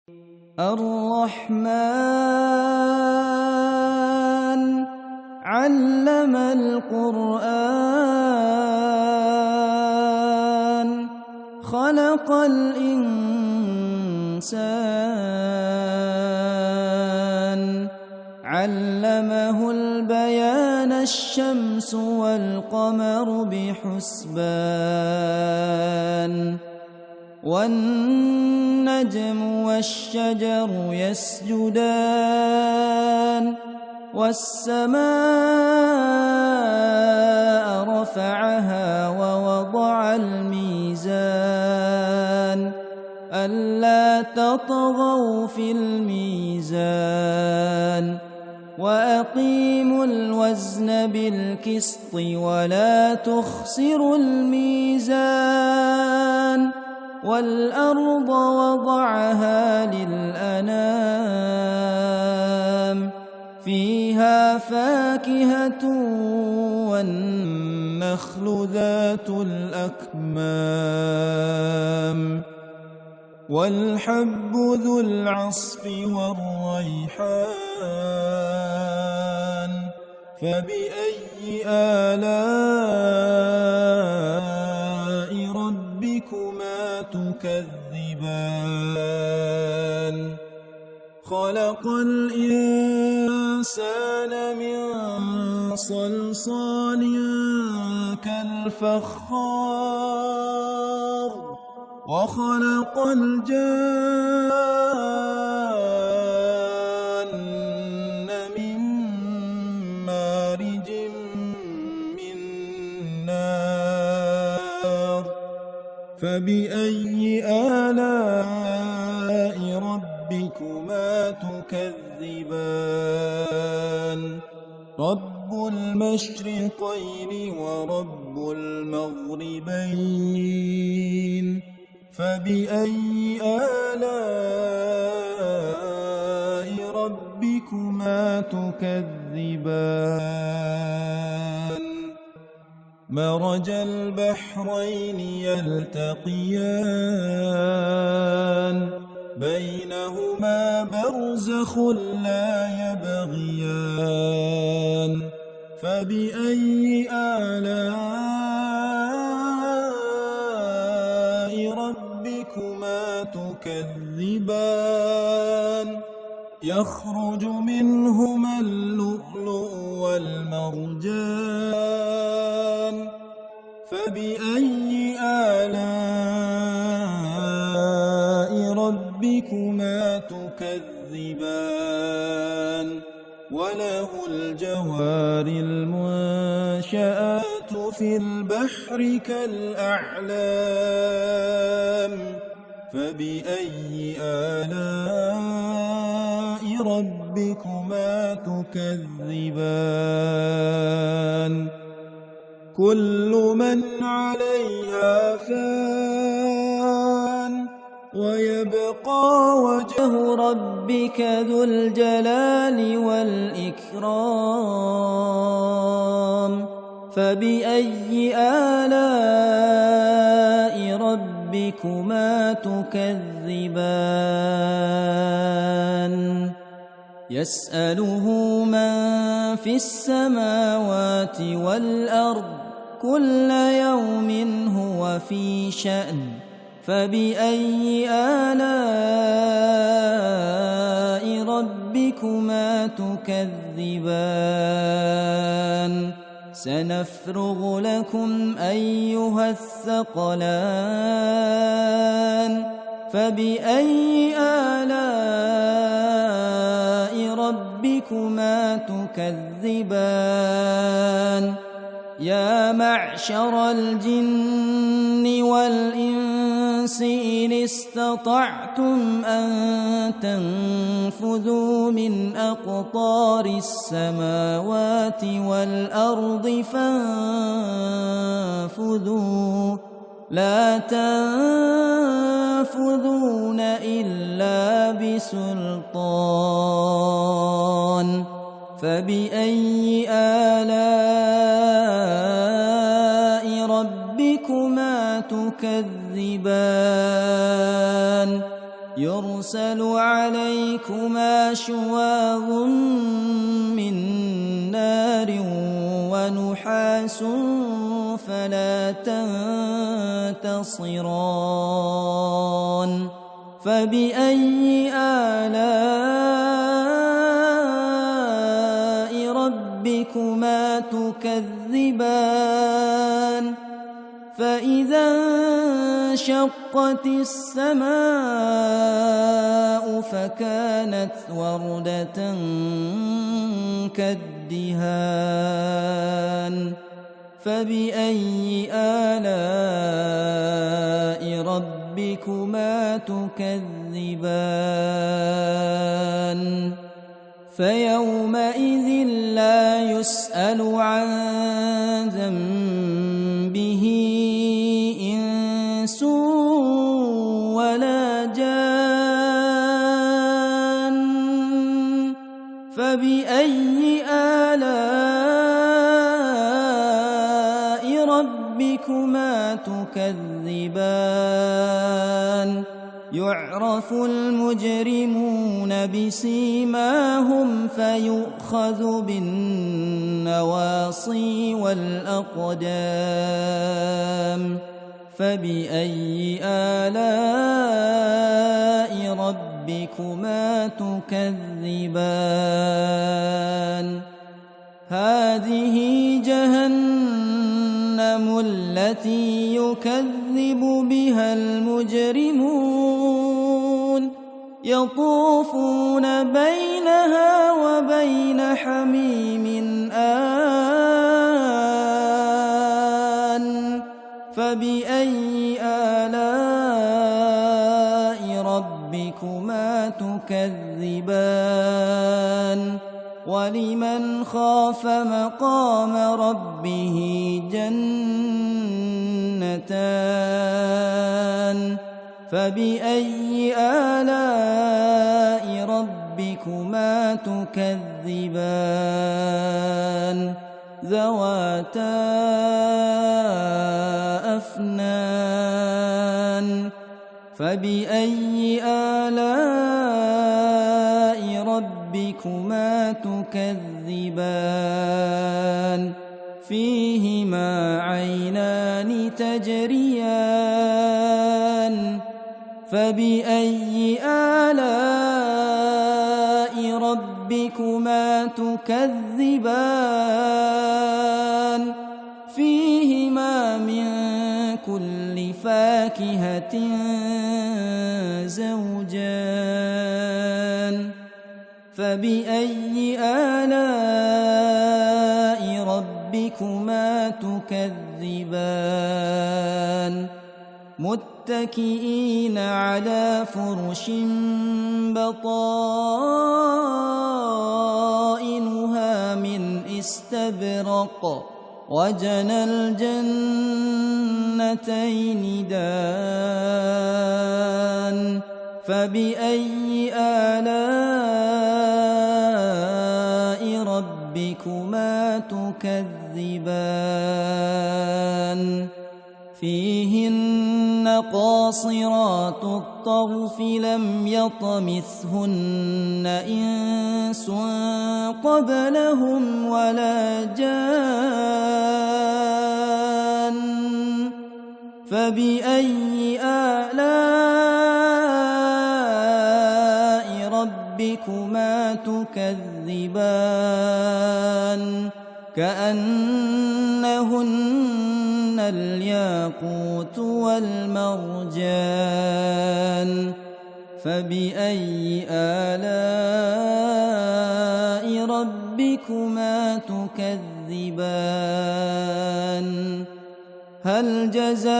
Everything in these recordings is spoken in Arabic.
الرحمن علم القرآن خلق الإنسان علمه البيان الشمس والقمر بحسبان والنجم والشجر يسجدان والسماء رفعها ووضع الميزان ألا تطغوا في الميزان وأقيموا الوزن بالقسط ولا تخسروا الميزان والأرض وضعها للأنام فيها فاكهة والنخل ذات الأكمام والحب ذو العصف والريحان فبأي آلاء ربكما تكذبان خلق الإنسان من صلصال كالفخار وخلق الجان من مارج من نار فبأي آلاء ربكما تكذبان رب المشرقين ورب المغربين فبأي آلاء ربكما تكذبان مرج البحرين يلتقيان بينهما برزخ لا يبغيان فبأي آلاء ربكما تكذبان يخرج منهما اللؤلؤ والمرجان فبأي آلاء ربكما تكذبان وله الجوار المنشآت في البحر كالأعلام فبأي آلاء ربكما تكذبان كل من عليها فان ويبقى وجه ربك ذو الجلال والإكرام فبأي آلاء ربكما تكذبان يسأله من في السماوات والأرض كل يوم هو في شأن فبأي آلاء ربكما تكذبان سنفرغ لكم أيها الثقلان فبأي آلاء ربكما تكذبان يا معشر الجن والإنس إن استطعتم أن تنفذوا من أقطار السماوات والأرض فانفذوا لا تنفذون إلا بسلطان فبأي آلاء ربكما تكذبان يرسل عليكما شواظ من نار ونحاس فلا تنتصران فبأي آلاء ربكما تكذبان فإذا انشقت السماء فكانت وردة كالدهان فبأي آلاء ربكما تكذبان فيومئذ لا يسأل عن ذنبه إنس ولا جان فبأي آلاء ربكما تكذبان يعرف المجرمون بسيماهم فيؤخذ بالنواصي والأقدام فبأي آلاء ربكما تكذبان هذه جهنم التي يكذب بها المجرمون يطوفون بينها وبين حميم آن فبأي آلاء ربكما تكذبان ولمن خاف مقام ربه جنتان فبأي آلاء ربكما تكذبان ذواتا أفنان فبأي آلاء ربكما تكذبان فيهما عينان تجريان فبأي آلاء ربكما تكذبان فيهما من كل فاكهة زوجان فبأي آلاء ربكما تكذبان متكئين على فرش بطائنها من استبرق وجنى الجنتين دان فبأي آلاء ربكما تكذبان فيهن قاصرات الطرف لم يطمثهن إنس قبلهم ولا جان فبأي آلاء ربكما تكذبان كأنهن الياقوت والمرجان فبأي آلاء ربكما تكذبان هل جزاء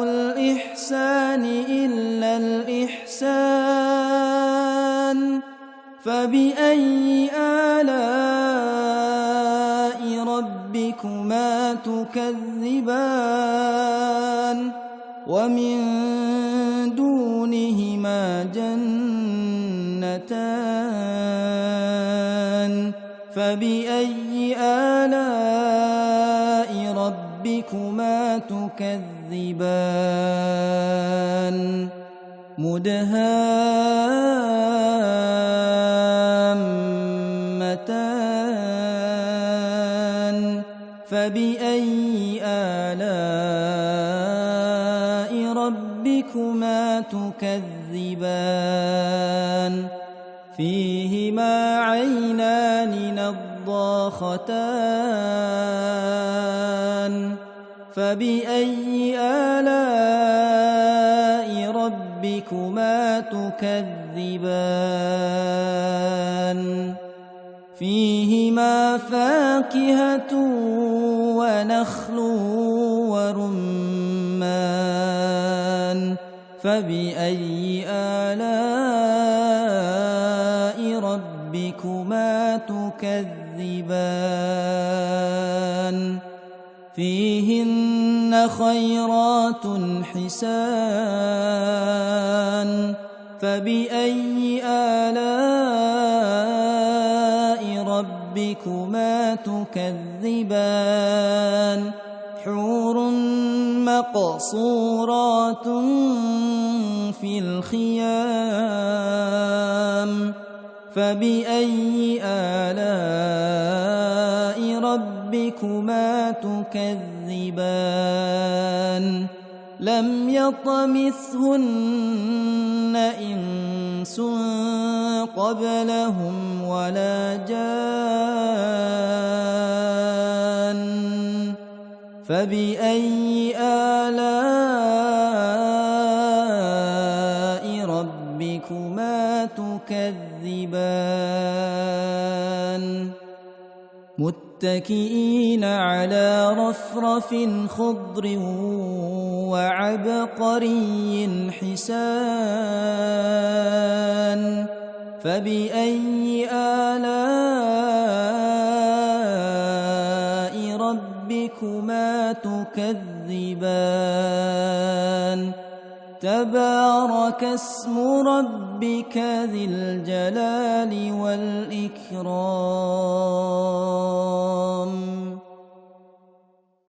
الإحسان إلا الإحسان فبأي آلاء ربكما تكذبان ومن دونهما جنتان فبأي آلاء ربكما تكذبان مدهامتان فبأي آلاء ربكما تكذبان فيهما عينان نضاختان فبأي آلاء ربكما تكذبان فيهما فاكهة ونخل ورمان فبأي آلاء ربكما تكذبان فيهن خيرات حسان فبأي آلاء ربكما تكذبان حور مقصورات في الخيام فبأي آلاء ربكما تكذبان لم يطمثهن إنس قبلهم ولا جان فبأي آلاء ربكما تكذبان متكئين على رفرف خضر وعبقري حسان فبأي آلاء ربكما تكذبان تبارك اسم ربك ذي الجلال والإكرام